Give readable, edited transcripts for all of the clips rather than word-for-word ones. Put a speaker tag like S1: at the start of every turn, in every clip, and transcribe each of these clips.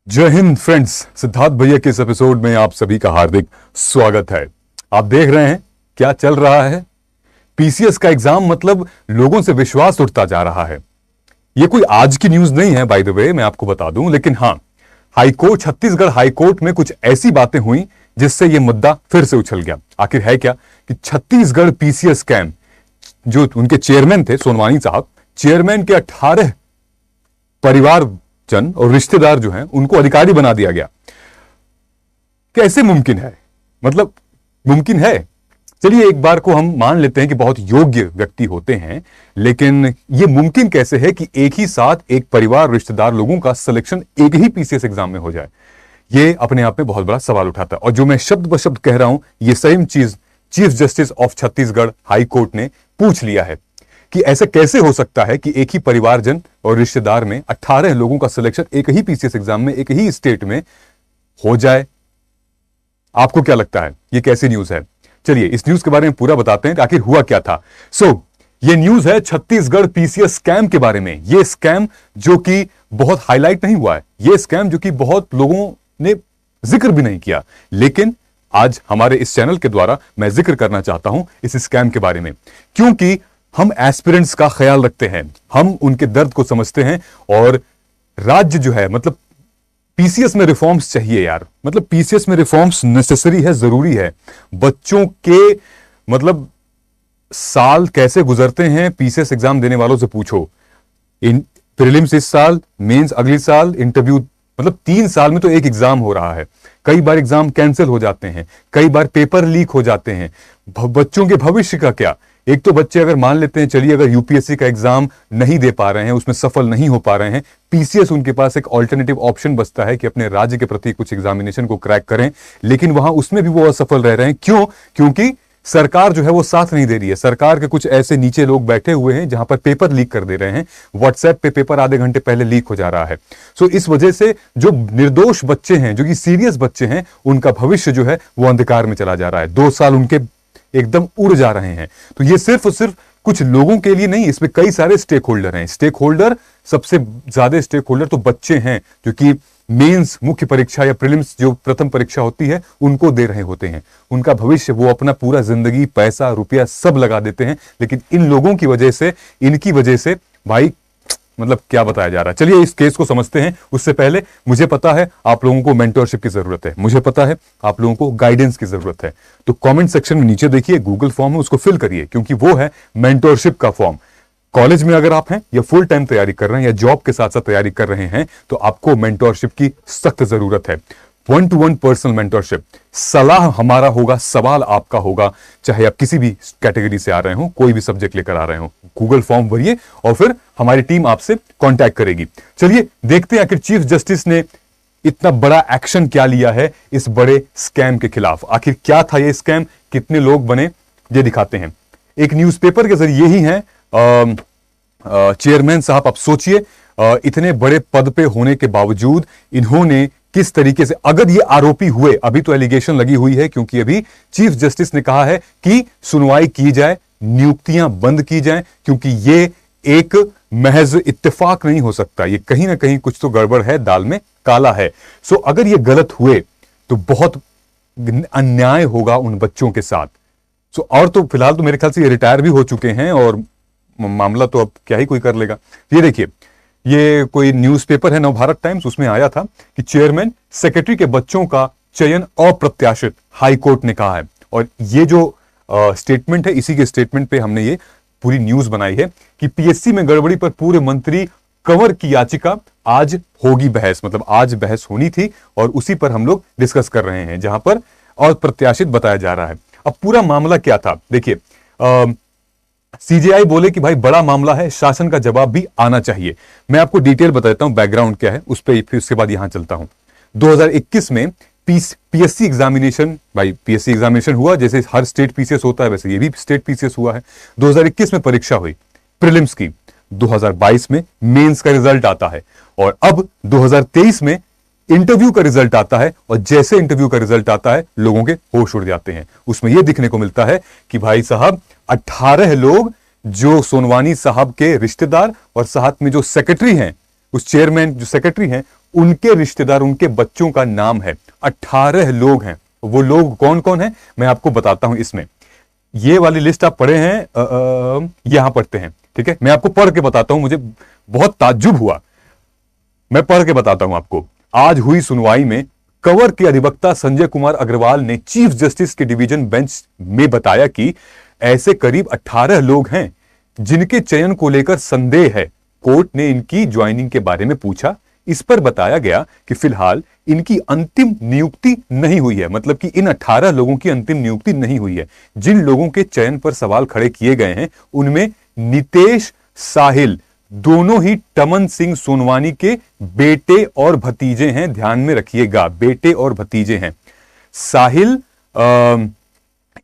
S1: जय हिंद फ्रेंड्स, सिद्धार्थ भैया के इस एपिसोड में आप सभी का हार्दिक स्वागत है। आप देख रहे हैं क्या चल रहा है। पीसीएस का एग्जाम मतलब लोगों से विश्वास उठता जा रहा है। ये कोई आज की न्यूज नहीं है बाय द वे, मैं आपको बता दूं, लेकिन हां, हाईकोर्ट, छत्तीसगढ़ हाईकोर्ट में कुछ ऐसी बातें हुई जिससे यह मुद्दा फिर से उछल गया। आखिर है क्या कि छत्तीसगढ़ पीसीएस स्कैम, जो उनके चेयरमैन थे सोनवानी साहब, चेयरमैन के 18 परिवारजन और रिश्तेदार जो हैं उनको अधिकारी बना दिया गया। कैसे मुमकिन है? मतलब मुमकिन है। चलिए एक बार को हम मान लेते हैं कि बहुत योग्य व्यक्ति होते हैं, लेकिन यह मुमकिन कैसे है कि एक ही साथ एक परिवार, रिश्तेदार लोगों का सिलेक्शन एक ही पीसीएस एग्जाम में हो जाए? यह अपने आप में बहुत बड़ा सवाल उठाता है। और जो मैं शब्द ब शब्द कह रहा हूं, यह सेम चीज chief justice of Chhattisgarh high court ने पूछ लिया है कि ऐसे कैसे हो सकता है कि एक ही परिवारजन और रिश्तेदार में 18 लोगों का सिलेक्शन एक ही पीसीएस एग्जाम में एक ही स्टेट में हो जाए। आपको क्या लगता है ये कैसी न्यूज है? चलिए इस न्यूज के बारे में पूरा बताते हैं कि आखिर हुआ क्या था। ये न्यूज है छत्तीसगढ़ पीसीएस स्कैम के बारे में। ये स्कैम जो कि बहुत हाईलाइट नहीं हुआ है, ये स्कैम जो कि बहुत लोगों ने जिक्र भी नहीं किया, लेकिन आज हमारे इस चैनल के द्वारा मैं जिक्र करना चाहता हूं इस स्कैम के बारे में, क्योंकि हम एस्पिरेंट्स का ख्याल रखते हैं, हम उनके दर्द को समझते हैं। और राज्य जो है, मतलब पीसीएस में रिफॉर्म्स चाहिए यार, मतलब पीसीएस में रिफॉर्म्स नेसेसरी है, जरूरी है। बच्चों के मतलब साल कैसे गुजरते हैं पीसीएस एग्जाम देने वालों से पूछो। इन प्रीलिम्स इस साल, मेंस अगली साल, इंटरव्यू, मतलब 3 साल में तो एक एग्जाम हो रहा है। कई बार एग्जाम कैंसिल हो जाते हैं, कई बार पेपर लीक हो जाते हैं। बच्चों के भविष्य का क्या? एक तो बच्चे अगर मान लेते हैं, चलिए अगर यूपीएससी का एग्जाम नहीं दे पा रहे हैं, उसमें सफल नहीं हो पा रहे हैं, पीसीएस उनके पास एक ऑल्टरनेटिव ऑप्शन बचता है कि अपने राज्य के प्रति कुछ एग्जामिनेशन को क्रैक करें, लेकिन वहां उसमें भी वो असफल रह रहे हैं। क्यों? क्योंकि सरकार जो है वो साथ नहीं दे रही है। सरकार के कुछ ऐसे नीचे लोग बैठे हुए हैं जहां पर पेपर लीक कर दे रहे हैं। व्हाट्सएप पे पेपर आधे घंटे पहले लीक हो जा रहा है। इस वजह से जो निर्दोष बच्चे हैं, जो कि सीरियस बच्चे हैं, उनका भविष्य जो है वो अंधकार में चला जा रहा है। 2 साल उनके एकदम उड़ जा रहे हैं। तो ये सिर्फ और सिर्फ कुछ लोगों के लिए नहीं, इसमें कई सारे स्टेक होल्डर हैं। स्टेक होल्डर, सबसे ज्यादा स्टेक होल्डर तो बच्चे हैं, जो कि मेंस, मुख्य परीक्षा या प्रीलिम्स जो प्रथम परीक्षा होती है, उनको दे रहे होते हैं। उनका भविष्य, वो अपना पूरा जिंदगी, पैसा, रुपया सब लगा देते हैं, लेकिन इन लोगों की वजह से, इनकी वजह से भाई मतलब क्या बताया जा रहा है। चलिए इस केस को समझते हैं। उससे पहले मुझे पता है आप लोगों को मेंटरशिप की जरूरत है, मुझे पता है आप लोगों को गाइडेंस की जरूरत है। तो कमेंट सेक्शन में नीचे देखिए गूगल फॉर्म है, उसको फिल करिए, क्योंकि वो है मेंटरशिप का फॉर्म। कॉलेज में अगर आप हैं या फुल टाइम तैयारी कर रहे हैं या जॉब के साथ साथ तैयारी कर रहे हैं, तो आपको मेंटरशिप की सख्त जरूरत है। 1-to-1 personal mentorship. सलाह हमारा होगा, सवाल आपका होगा, चाहे आप किसी भी कैटेगरी से आ रहे हो, कोई भी सब्जेक्ट लेकर आ रहे हो। गूगल फॉर्म भरिए और फिर हमारी टीम आपसे कांटेक्ट करेगी। चलिए देखते हैं आखिर चीफ जस्टिस ने इतना बड़ा एक्शन क्या लिया है इस बड़े स्कैम के खिलाफ। आखिर क्या था ये स्कैम, कितने लोग बने, ये दिखाते हैं। एक न्यूज़पेपर के जरिए ही है चेयरमैन साहब। आप सोचिए, इतने बड़े पद पे होने के बावजूद इन्होंने किस तरीके से, अगर ये आरोपी हुए, अभी तो एलिगेशन लगी हुई है, क्योंकि अभी चीफ जस्टिस ने कहा है कि सुनवाई की जाए, नियुक्तियां बंद की जाएं, क्योंकि ये एक महज इत्तेफाक नहीं हो सकता, ये कहीं ना कहीं कुछ तो गड़बड़ है, दाल में काला है। अगर ये गलत हुए तो बहुत अन्याय होगा उन बच्चों के साथ। और तो फिलहाल तो मेरे ख्याल से ये रिटायर भी हो चुके हैं और मामला तो अब क्या ही कोई कर लेगा। ये देखिए, ये कोई न्यूज़पेपर है नवभारत टाइम्स, उसमें आया था कि चेयरमैन सेक्रेटरी के बच्चों का चयन अप्रत्याशित, हाई कोर्ट ने कहा है। और ये जो स्टेटमेंट है, इसी के स्टेटमेंट पे हमने ये पूरी न्यूज बनाई है कि पीएससी में गड़बड़ी पर पूर्व मंत्री कंवर की याचिका आज होगी बहस। मतलब आज बहस होनी थी और उसी पर हम लोग डिस्कस कर रहे हैं, जहां पर अप्रत्याशित बताया जा रहा है। अब पूरा मामला क्या था देखिए। सीजेआई बोले कि भाई बड़ा मामला है, शासन का जवाब भी आना चाहिए। मैं आपको डिटेल बता देता हूं, बैकग्राउंड क्या है उस पर, फिर उसके बाद यहां चलता हूं। 2021 में पीएससी एग्जामिनेशन, भाई पीएससी एग्जामिनेशन हुआ, जैसे हर स्टेट पीसीएस होता है वैसे ये भी स्टेट पीसीएस हुआ है। 2021 में परीक्षा हुई प्रीलिम्स की, 2022 में मेंस का रिजल्ट आता है, और अब 2023 में इंटरव्यू का रिजल्ट आता है। और जैसे इंटरव्यू का रिजल्ट आता है, लोगों के होश उड़ जाते हैं। उसमें यह दिखने को मिलता है कि भाई साहब 18 लोग जो सोनवानी साहब के रिश्तेदार और साथ में जो सेक्रेटरी हैं, उस चेयरमैन जो सेक्रेटरी हैं उनके रिश्तेदार, उनके बच्चों का नाम है। 18 लोग हैं। वो लोग कौन कौन हैं मैं आपको बताता हूं इसमें। ये वाली लिस्ट आप पढ़े हैं, यहां पढ़ते हैं, ठीक है। मैं आपको पढ़ के बताता हूं, मुझे बहुत ताज्जुब हुआ, मैं पढ़ के बताता हूं आपको। आज हुई सुनवाई में कवर के अधिवक्ता संजय कुमार अग्रवाल ने चीफ जस्टिस के डिवीजन बेंच में बताया कि ऐसे करीब 18 लोग हैं जिनके चयन को लेकर संदेह है। कोर्ट ने इनकी ज्वाइनिंग के बारे में पूछा। इस पर बताया गया कि फिलहाल इनकी अंतिम नियुक्ति नहीं हुई है, मतलब कि इन 18 लोगों की अंतिम नियुक्ति नहीं हुई है। जिन लोगों के चयन पर सवाल खड़े किए गए हैं उनमें नितेश, साहिल दोनों ही टमन सिंह सोनवानी के बेटे और भतीजे हैं। ध्यान में रखिएगा, बेटे और भतीजे हैं। साहिल,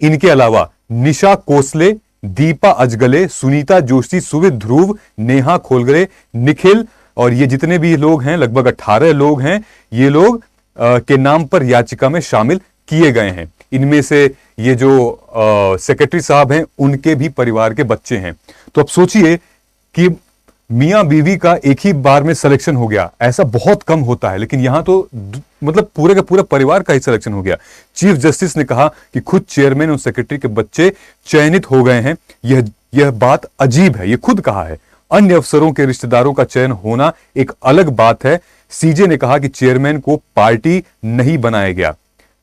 S1: इनके अलावा निशा कोसले, दीपा अजगले, सुनीता जोशी, सुविध ध्रुव, नेहा खोलगरे, निखिल, और ये जितने भी लोग हैं लगभग 18 लोग हैं, ये लोग के नाम पर याचिका में शामिल किए गए हैं। इनमें से ये जो सेक्रेटरी साहब हैं उनके भी परिवार के बच्चे हैं। तो अब सोचिए कि मियां बीवी का एक ही बार में सिलेक्शन हो गया, ऐसा बहुत कम होता है, लेकिन यहां तो मतलब पूरे का पूरा परिवार का ही सिलेक्शन हो गया। चीफ जस्टिस ने कहा कि खुद चेयरमैन और सेक्रेटरी के बच्चे चयनित हो गए हैं। यह बात अजीब है, यह खुद कहा है। अन्य अफसरों के रिश्तेदारों का चयन होना एक अलग बात है। सीजे ने कहा कि चेयरमैन को पार्टी नहीं बनाया गया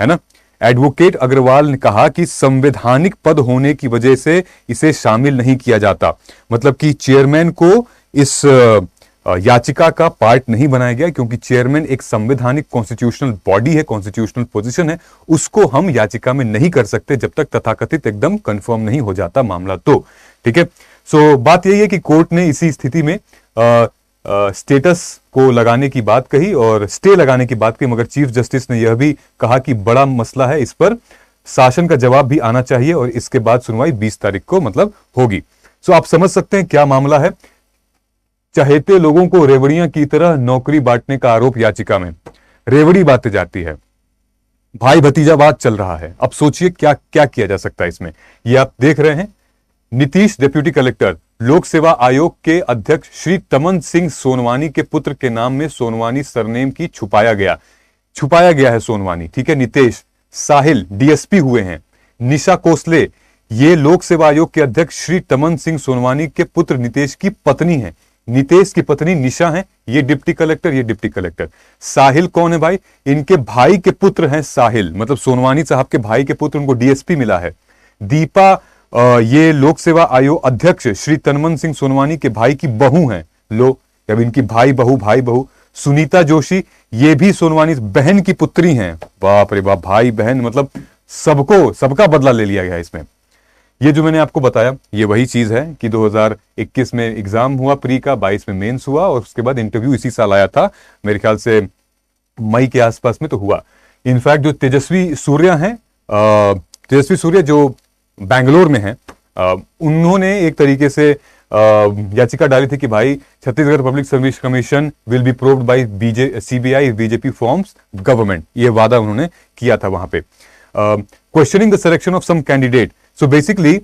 S1: है ना। एडवोकेट अग्रवाल ने कहा कि संवैधानिक पद होने की वजह से इसे शामिल नहीं किया जाता, मतलब कि चेयरमैन को इस याचिका का पार्ट नहीं बनाया गया क्योंकि चेयरमैन एक संवैधानिक कॉन्स्टिट्यूशनल बॉडी है, कॉन्स्टिट्यूशनल पोजीशन है, उसको हम याचिका में नहीं कर सकते जब तक तथाकथित एकदम कंफर्म नहीं हो जाता मामला। तो ठीक है, सो बात यही है कि कोर्ट ने इसी स्थिति में स्टेटस को लगाने की बात कही और स्टे लगाने की बात कही, मगर चीफ जस्टिस ने यह भी कहा कि बड़ा मसला है, इस पर शासन का जवाब भी आना चाहिए और इसके बाद सुनवाई 20 तारीख को मतलब होगी। सो आप समझ सकते हैं क्या मामला है। चहेते लोगों को रेवड़ियां की तरह नौकरी बांटने का आरोप याचिका में, रेवड़ी बांटी जाती है, भाई भतीजावाद चल रहा है। अब सोचिए क्या क्या किया जा सकता है इसमें। ये आप देख रहे हैं, नीतीश डिप्टी कलेक्टर, लोक सेवा आयोग के अध्यक्ष श्री टमन सिंह सोनवानी के पुत्र के नाम में सोनवानी सरनेम की छुपाया गया है सोनवानी, ठीक है। नितेश, साहिल डीएसपी हुए हैं। निशा कोसले, ये लोक सेवा आयोग के अध्यक्ष श्री टमन सिंह सोनवानी के पुत्र नितेश की पत्नी है। नितेश की पत्नी निशा है, ये डिप्टी कलेक्टर। साहिल कौन है भाई? इनके भाई के पुत्र हैं साहिल, मतलब सोनवानी साहब के भाई के पुत्र, उनको डीएसपी मिला है। दीपा, ये लोक सेवा आयोग अध्यक्ष श्री तनमन सिंह सोनवानी के भाई की बहू हैं। लो, जब इनकी भाई बहू। सुनीता जोशी, ये भी सोनवानी बहन की पुत्री हैं। बाप रे बाप, भाई बहन, मतलब सबका बदला ले लिया गया इसमें। ये जो मैंने आपको बताया ये वही चीज है कि 2021 में एग्जाम हुआ प्री का, 22 में मेंस हुआ और उसके बाद इंटरव्यू इसी साल आया था, मेरे ख्याल से मई के आसपास में तो हुआ। इनफैक्ट जो तेजस्वी सूर्या जो बैंगलोर में है, उन्होंने एक तरीके से याचिका डाली थी कि भाई Chhattisgarh public service commission will be proved by CBI BJP forms government, ये वादा उन्होंने किया था वहां पे। Questioning the selection of some candidate. So basically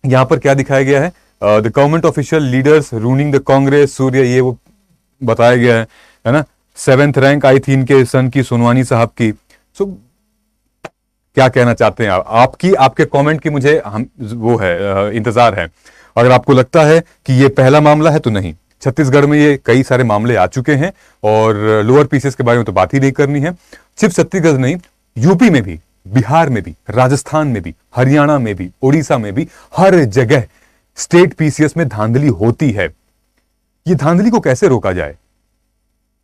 S1: यहां पर क्या दिखाया गया है, the government official leaders ruling the Congress, सूर्य, ये वो बताया गया है ना। 7th रैंक आई थी इनके सन की, सोनवानी साहब की। सो क्या कहना चाहते हैं आप? आपके कमेंट की मुझे इंतजार है। अगर आपको लगता है कि ये पहला मामला है तो नहीं, छत्तीसगढ़ में ये कई सारे मामले आ चुके हैं और लोअर पीसेस के बारे में तो बात ही नहीं करनी है। सिर्फ छत्तीसगढ़ नहीं, यूपी में भी, बिहार में भी, राजस्थान में भी, हरियाणा में भी, उड़ीसा में भी, हर जगह स्टेट पीसीएस में धांधली होती है। ये धांधली को कैसे रोका जाए,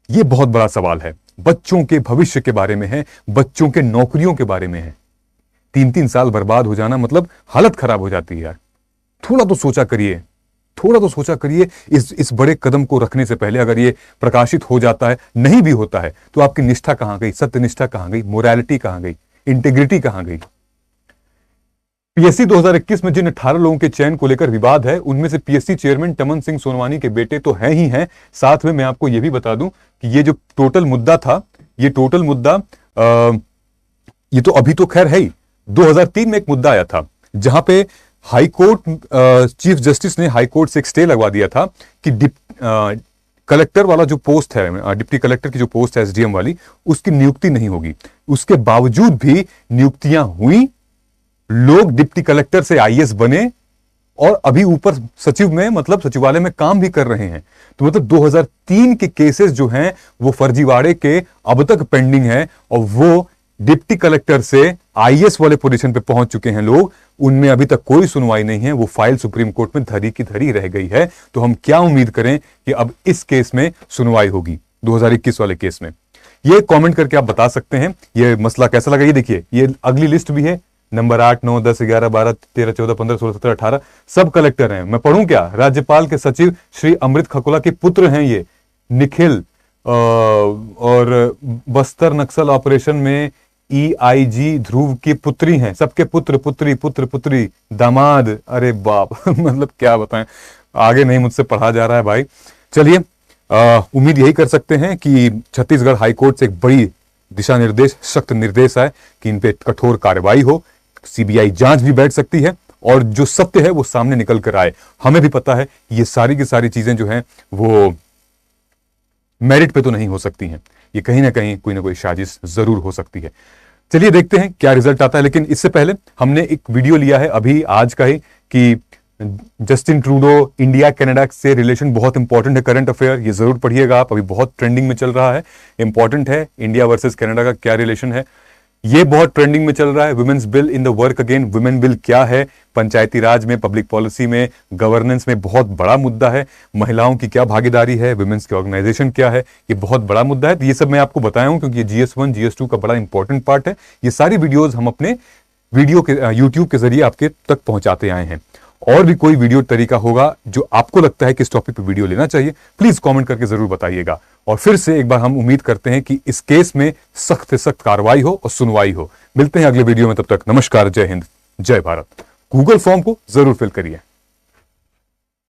S1: ये बहुत बड़ा सवाल है। बच्चों के भविष्य के बारे में है, बच्चों के नौकरियों के बारे में है। 3-3 साल बर्बाद हो जाना मतलब हालत खराब हो जाती है यार। थोड़ा तो सोचा करिए इस बड़े कदम को रखने से पहले। अगर ये प्रकाशित हो जाता है, नहीं भी होता है, तो आपकी निष्ठा कहां गई, सत्यनिष्ठा कहां गई, मोरालिटी कहां गई, इंटीग्रिटी कहां गई? पीएससी 2021 में जिन 18 लोगों के चयन को लेकर विवाद है, उनमें से पीएससी चेयरमैन टमन सिंह सोनवानी के बेटे तो हैं ही हैं। साथ में मैं आपको यह भी बता दूं कि ये जो टोटल मुद्दा था, ये तो अभी तो खैर है ही। 2003 में एक मुद्दा आया था जहां पे हाई कोर्ट, चीफ जस्टिस ने हाई कोर्ट से एक स्टे लगवा दिया था कि कलेक्टर वाला जो पोस्ट है, डिप्टी कलेक्टर की जो पोस्ट है एसडीएम वाली, उसकी नियुक्ति नहीं होगी। उसके बावजूद भी नियुक्तियां हुई, लोग डिप्टी कलेक्टर से आईएएस बने और अभी ऊपर सचिव में, मतलब सचिवालय में काम भी कर रहे हैं। तो मतलब 2003 के केसेस जो हैं वो फर्जीवाड़े के अब तक पेंडिंग है, और वो डिप्टी कलेक्टर से आईएएस वाले पोजीशन पे पहुंच चुके हैं लोग, उनमें अभी तक कोई सुनवाई नहीं है। वो फाइल सुप्रीम कोर्ट में धरी की धरी रह गई है। तो हम क्या उम्मीद करें कि अब इस केस में सुनवाई होगी, 2021 वाले केस में? ये कमेंट करके आप बता सकते हैं ये मसला कैसा लगा। ये देखिए, ये अगली लिस्ट भी है, नंबर 8, 9, 10, 11, 12, 13, 14, 15, 16, 17, 18 सब कलेक्टर हैं। मैं पढ़ूं क्या? राज्यपाल के सचिव श्री अमृत खकोला के पुत्र हैं ये, निखिल, और बस्तर नक्सल ऑपरेशन में ईआईजी ध्रुव की पुत्री हैं। सबके पुत्र पुत्री, पुत्र पुत्री, दामाद, अरे बाप मतलब क्या बताएं, आगे नहीं मुझसे पढ़ा जा रहा है भाई। चलिए, उम्मीद यही कर सकते हैं कि छत्तीसगढ़ हाईकोर्ट से एक बड़ी दिशा निर्देश, सख्त निर्देश आए कि इन पे कठोर कार्रवाई हो, सीबीआई जांच भी बैठ सकती है, और जो सत्य है वो सामने निकल कर आए। हमें भी पता है ये सारी की सारी चीजें जो हैं वो मेरिट पे तो नहीं हो सकती हैं, ये कहीं ना कोई साजिश जरूर हो सकती है। चलिए देखते हैं क्या रिजल्ट आता है। लेकिन इससे पहले हमने एक वीडियो लिया है अभी आज का ही कि जस्टिन ट्रूडो इंडिया कनाडा से रिलेशन बहुत इंपॉर्टेंट है, करंट अफेयर, ये जरूर पढ़िएगा आप, अभी बहुत ट्रेंडिंग में चल रहा है, इंपॉर्टेंट है। इंडिया वर्सेस कनाडा का क्या रिलेशन है, ये बहुत ट्रेंडिंग में चल रहा है। Women's bill in the work again, women bill क्या है, पंचायती राज में, पब्लिक पॉलिसी में, गवर्नेंस में बहुत बड़ा मुद्दा है। महिलाओं की क्या भागीदारी है, वुमेन्स की ऑर्गेनाइजेशन क्या है, ये बहुत बड़ा मुद्दा है। तो ये सब मैं आपको बताया हूं क्योंकि ये GS1 GS2 का बड़ा इंपॉर्टेंट पार्ट है। ये सारी वीडियोज हम अपने वीडियो के यूट्यूब के जरिए आपके तक पहुंचाते आए हैं। और भी कोई वीडियो तरीका होगा जो आपको लगता है कि इस टॉपिक पे वीडियो लेना चाहिए, प्लीज कमेंट करके जरूर बताइएगा। और फिर से एक बार हम उम्मीद करते हैं कि इस केस में सख्त से सख्त कार्रवाई हो और सुनवाई हो। मिलते हैं अगले वीडियो में, तब तक नमस्कार, जय हिंद, जय भारत। गूगल फॉर्म को जरूर फिल करिए।